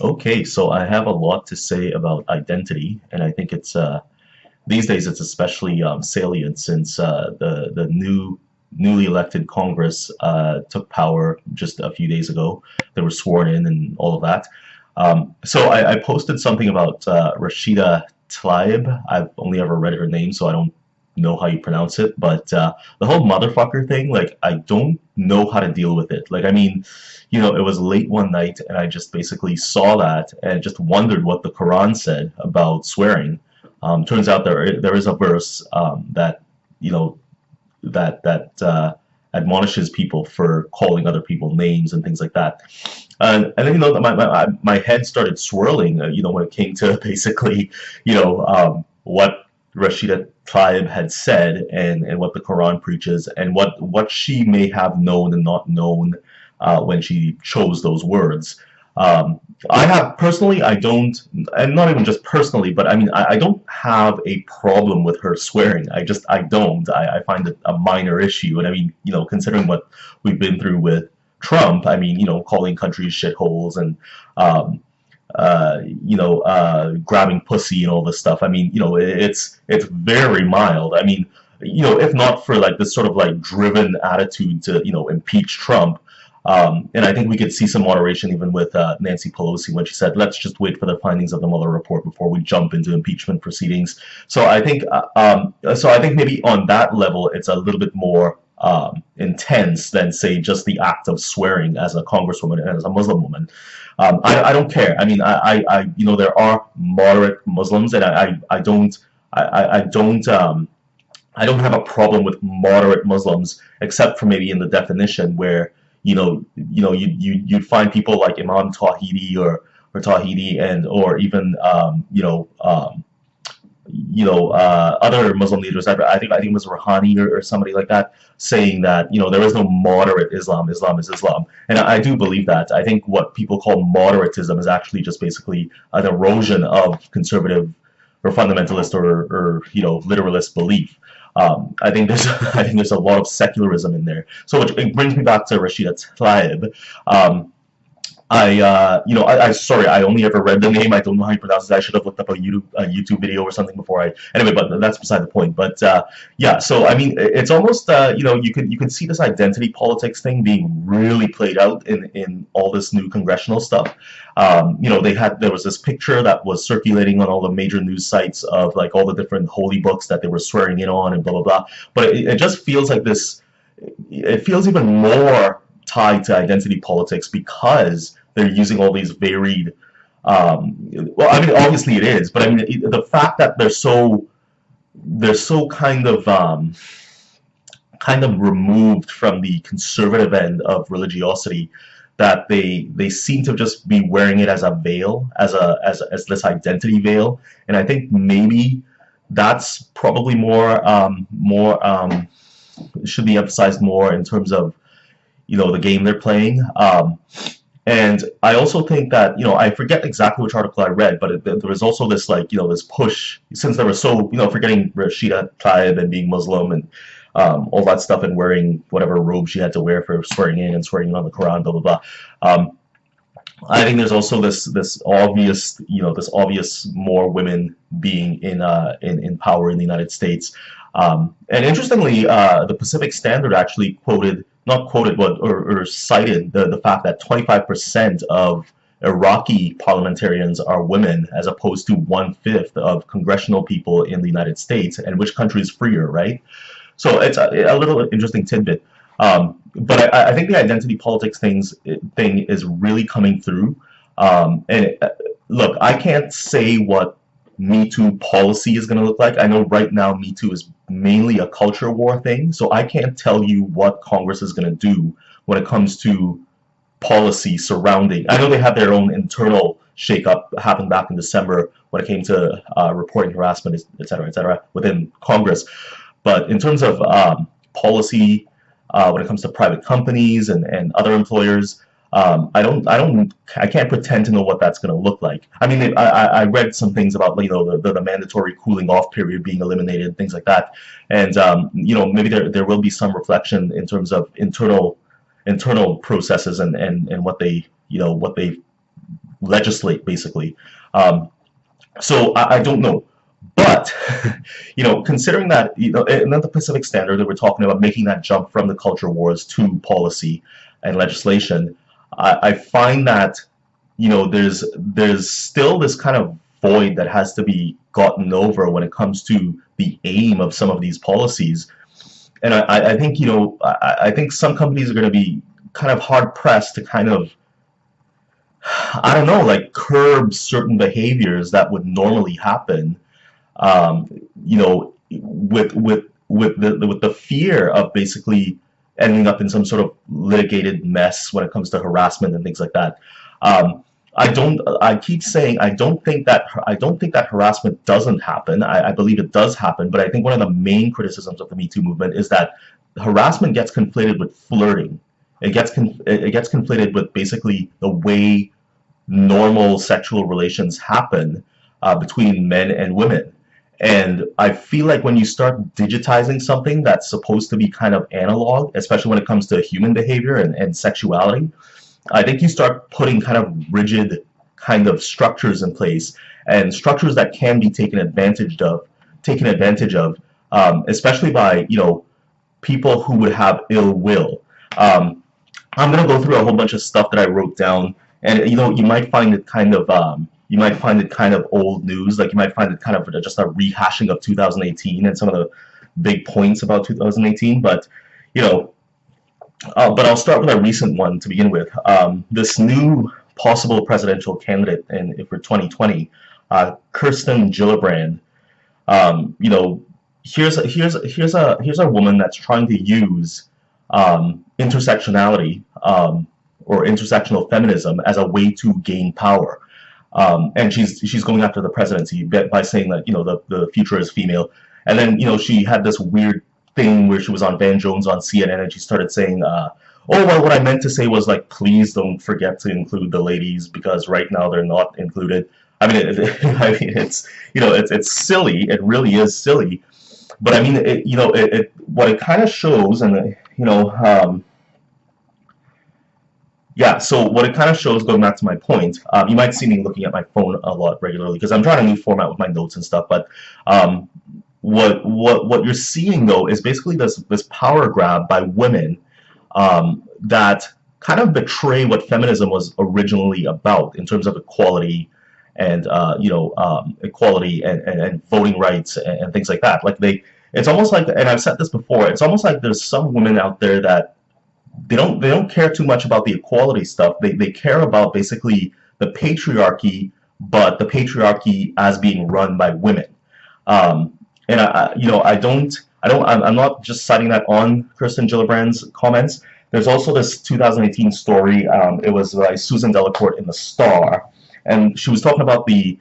Okay, so I have a lot to say about identity, and I think it's these days it's especially salient since the newly elected Congress took power just a few days ago. They were sworn in and all of that. So I posted something about Rashida Tlaib. I've only ever read her name, so I don't know how you pronounce it. But the whole motherfucker thing, like, I don't know how to deal with it. Like, I mean, it was late one night, and I just basically saw that and just wondered what the Quran said about swearing. Turns out there is a verse that you know that admonishes people for calling other people names and things like that. And then my head started swirling. When it came to basically what Rashida Tlaib had said and what the Quran preaches and what she may have known and not known when she chose those words. I have personally, I don't, and not even just personally, but I mean, I don't have a problem with her swearing. I don't. I find it a minor issue. And I mean, considering what we've been through with Trump, I mean, calling countries shitholes and, grabbing pussy and all this stuff. I mean, it's very mild. I mean, if not for like this sort of like driven attitude to, impeach Trump, and I think we could see some moderation even with Nancy Pelosi when she said, "Let's just wait for the findings of the Mueller report before we jump into impeachment proceedings." So I think maybe on that level, it's a little bit more intense than say just the act of swearing as a congresswoman and as a Muslim woman. I don't care. I mean, there are moderate Muslims, and I don't have a problem with moderate Muslims, except for maybe in the definition where you'd find people like Imam Tawhidi or Tawhidi and or even other Muslim leaders. I think it was Rouhani or somebody like that saying that there is no moderate Islam. Islam is Islam, and I do believe that. I think what people call moderatism is actually just basically an erosion of conservative or fundamentalist or literalist belief. I think there's a lot of secularism in there. So it brings me back to Rashida Tlaib. Sorry, I only ever read the name. I don't know how you pronounce it. I should have looked up a YouTube video or something before anyway, but that's beside the point. But yeah, so I mean, it's almost you could see this identity politics thing being really played out in all this new congressional stuff. There was this picture that was circulating on all the major news sites of like all the different holy books that they were swearing in on and blah blah blah. But it just feels like this. It feels even more tied to identity politics because they're using all these varied. Well, I mean, obviously it is, but I mean the fact that they're so kind of removed from the conservative end of religiosity that they seem to just be wearing it as a veil, as this identity veil, and I think maybe that's probably more should be emphasized more in terms of the game they're playing. And I also think that I forget exactly which article I read, but there was also this like this push since they were so forgetting Rashida Tlaib and being Muslim and all that stuff and wearing whatever robe she had to wear for swearing in and swearing in on the Quran, blah blah blah. I think there's also this obvious more women being in power in the United States. And interestingly, the Pacific Standard actually not quoted, but or cited the fact that 25% of Iraqi parliamentarians are women, as opposed to 1/5 of congressional people in the United States. And which country is freer, right? So it's a little interesting tidbit. But I think the identity politics thing is really coming through. Look, I can't say what Me Too policy is going to look like. I know right now Me Too is mainly a culture war thing, so I can't tell you what Congress is going to do when it comes to policy surrounding. I know they have their own internal shakeup happened back in December when it came to reporting harassment, et cetera, within Congress. But in terms of policy, when it comes to private companies and other employers, I can't pretend to know what that's going to look like. I mean, I read some things about the mandatory cooling off period being eliminated, things like that, and maybe there will be some reflection in terms of internal processes and what they legislate basically. Um, so I don't know, but considering that and then the Pacific Standard that we're talking about making that jump from the culture wars to policy and legislation, I find that there's still this kind of void that has to be gotten over when it comes to the aim of some of these policies. And I think I think some companies are going to be kind of hard pressed to kind of, I don't know, like curb certain behaviors that would normally happen, um, with the fear of basically ending up in some sort of litigated mess when it comes to harassment and things like that. Um, I keep saying I don't think that harassment doesn't happen. I believe it does happen, but I think one of the main criticisms of the Me Too movement is that harassment gets conflated with flirting. It gets conflated with basically the way normal sexual relations happen between men and women. And I feel like when you start digitizing something that's supposed to be kind of analog, especially when it comes to human behavior and sexuality, I think you start putting kind of rigid kind of structures in place, and structures that can be taken advantage of, especially by people who would have ill will. Um, I'm gonna go through a whole bunch of stuff that I wrote down, and you might find it kind of old news. Like you might find it kind of just a rehashing of 2018 and some of the big points about 2018. But you know, but I'll start with a recent one to begin with. This new possible presidential candidate for 2020, Kirsten Gillibrand. You know, here's a woman that's trying to use intersectionality, or intersectional feminism as a way to gain power. And she's going after the presidency by saying that the future is female. And then she had this weird thing where she was on Van Jones on CNN, and she started saying, "Oh well, what I meant to say was like, please don't forget to include the ladies because right now they're not included." I mean, I mean it's silly. It really is silly. But I mean, what it kind of shows, and yeah, so what it kind of shows, going back to my point, you might see me looking at my phone a lot regularly because I'm trying a new format with my notes and stuff. But what you're seeing though is basically this power grab by women, that kind of betray what feminism was originally about in terms of equality and equality and voting rights and things like that. It's almost like, and I've said this before, it's almost like there's some women out there that they don't care too much about the equality stuff. They care about basically the patriarchy, but the patriarchy as being run by women. And I'm not just citing that on Kirsten Gillibrand's comments. There's also this 2018 story. It was by Susan Delacourt in the Star, and she was talking about the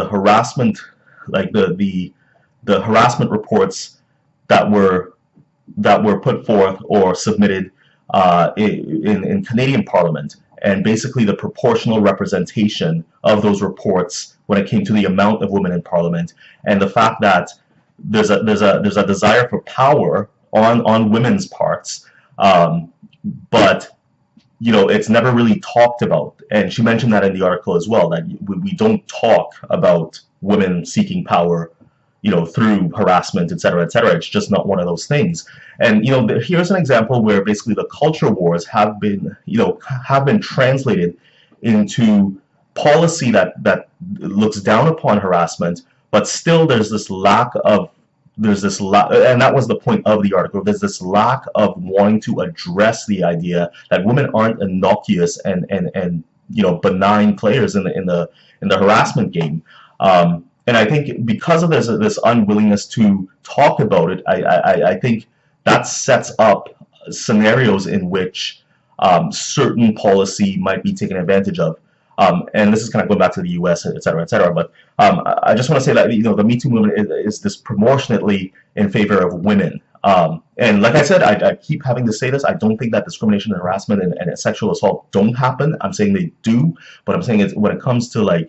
harassment, like the harassment reports that were put forth or submitted in Canadian Parliament, and basically the proportional representation of those reports when it came to the amount of women in Parliament, and the fact that there's a desire for power on women's parts, but it's never really talked about. And she mentioned that in the article as well, that we don't talk about women seeking power through harassment, etc., etc. It's just not one of those things. And here's an example where basically the culture wars have been translated into policy that looks down upon harassment, but still there's this lack, and that was the point of the article. There's this lack of wanting to address the idea that women aren't innocuous and benign players in the harassment game. And I think because of this unwillingness to talk about it, I think that sets up scenarios in which certain policy might be taken advantage of. And this is kind of going back to the U.S., et cetera, et cetera. But I just want to say that the Me Too movement is disproportionately in favor of women. And like I said, I keep having to say this. I don't think that discrimination and harassment and sexual assault don't happen. I'm saying they do, but I'm saying it's when it comes to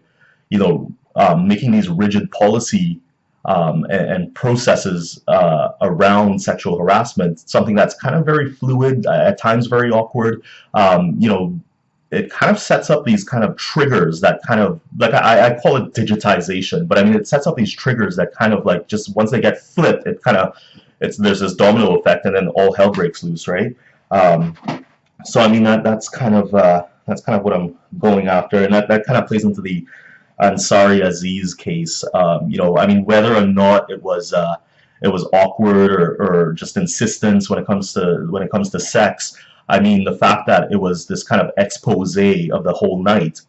making these rigid policy and processes around sexual harassment, something that's kind of very fluid, at times very awkward. it kind of sets up these kind of triggers that kind of like I call it digitization, but I mean it sets up these triggers that kind of like just once they get flipped, it kind of it's there's this domino effect, and then all hell breaks loose, right? Um, so I mean that's kind of what I'm going after, and that kind of plays into the Ansari Aziz case. You know, I mean whether or not it was awkward or just insistence when it comes to sex. I mean, the fact that it was this kind of expose of the whole night,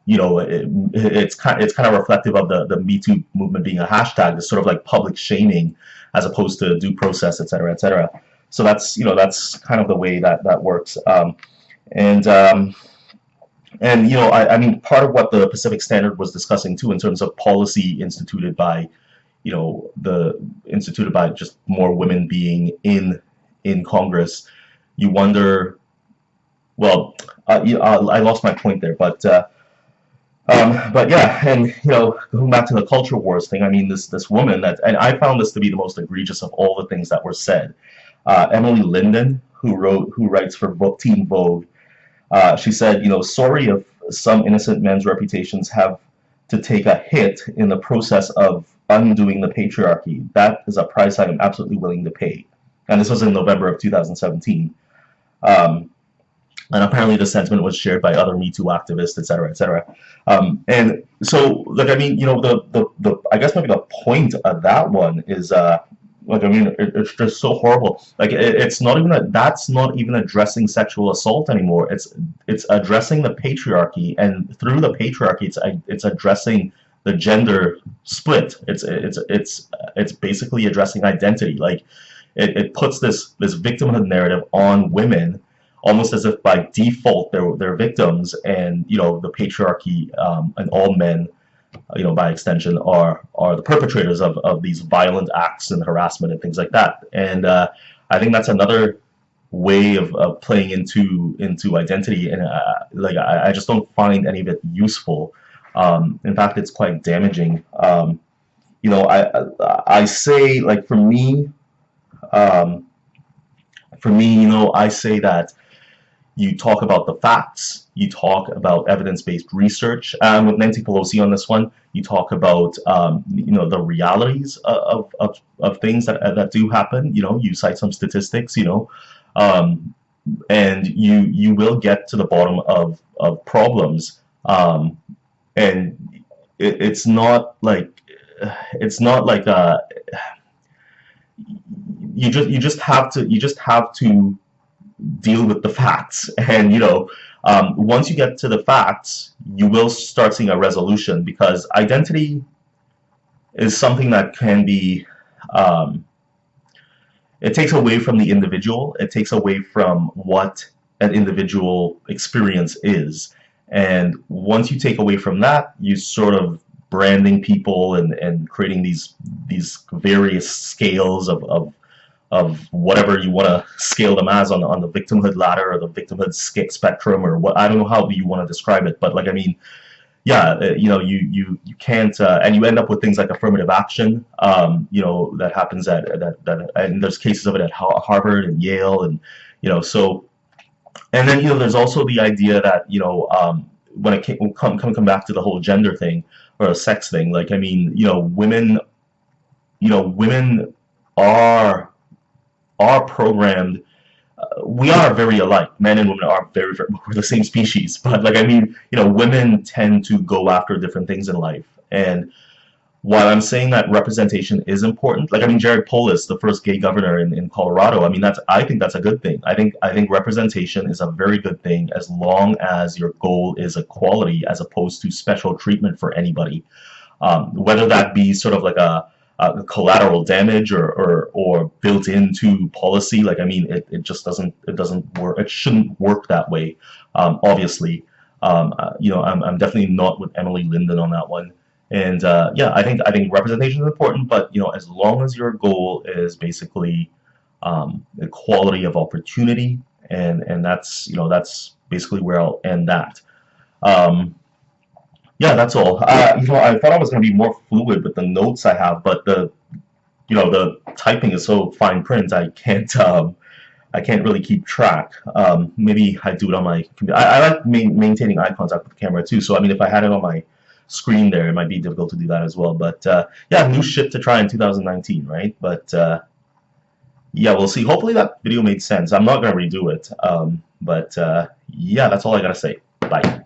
you know, it's kind of reflective of the Me Too movement being a hashtag, this sort of like public shaming as opposed to due process, et cetera, et cetera. So that's, you know, that's kind of the way that that works. And and you know, I mean, part of what the Pacific Standard was discussing too, in terms of policy instituted by, you know, the instituted by just more women being in Congress, you wonder. Well, I lost my point there, but yeah, and you know, going back to the culture wars thing, I mean, this woman that, and I found this to be the most egregious of all the things that were said. Emily Linden, who writes for Teen Vogue, she said, you know, sorry if some innocent men's reputations have to take a hit in the process of undoing the patriarchy. That is a price I am absolutely willing to pay. And this was in November of 2017. Um, and apparently the sentiment was shared by other Me Too activists, et cetera, et cetera. And so, like, I mean, you know, the I guess maybe the point of that one is, like, I mean, it's just so horrible. Like, it's not even that's not even addressing sexual assault anymore. It's addressing the patriarchy, and through the patriarchy, it's addressing the gender split. It's basically addressing identity. Like, it puts this victimhood narrative on women, almost as if by default they're victims, and you know the patriarchy, and all men, you know, by extension, are the perpetrators of these violent acts and harassment and things like that. And I think that's another way of playing into identity, and like I just don't find any of it useful. In fact, it's quite damaging. You know, I say, like, um, for me, you know, I say that you talk about the facts, you talk about evidence-based research. With Nancy Pelosi on this one, you talk about you know, the realities of things that do happen. You know, you cite some statistics. You know, and you will get to the bottom of problems. And it's not like you just have to deal with the facts. And you know, once you get to the facts, you will start seeing a resolution, because identity is something that can be, it takes away from the individual, it takes away from what an individual experience is. And once you take away from that, you sort of branding people and creating these various scales of whatever you want to scale them as on the victimhood ladder or the victimhood spectrum, or what, I don't know how you want to describe it, but like, I mean, yeah, you know, you can't, and you end up with things like affirmative action, you know, that happens and there's cases of it at Harvard and Yale, and you know, so, and then, you know, there's also the idea that, you know, when it come back to the whole gender thing or a sex thing, like, I mean, you know, women are programmed. We are very alike. Men and women are very, we're the same species. But like, I mean, you know, women tend to go after different things in life. And while I'm saying that representation is important, like, I mean, Jared Polis, the first gay governor in Colorado, I mean, I think that's a good thing. I think representation is a very good thing, as long as your goal is equality as opposed to special treatment for anybody. Whether that be sort of like a collateral damage or built into policy, like, I mean, it just doesn't work. It shouldn't work that way. Obviously, you know, I'm definitely not with Emily Linden on that one. And yeah, I think representation is important, but you know, as long as your goal is basically equality of opportunity, and that's, you know, that's basically where I'll end that. Um, yeah, that's all. You know, I thought I was going to be more fluid with the notes I have, but you know, the typing is so fine print, I can't really keep track. Maybe I do it on my computer. I like maintaining eye contact with the camera too. So I mean, if I had it on my screen there, it might be difficult to do that as well. But yeah, new shit to try in 2019, right? But yeah, we'll see. Hopefully that video made sense. I'm not gonna redo it. But yeah, that's all I gotta say. Bye.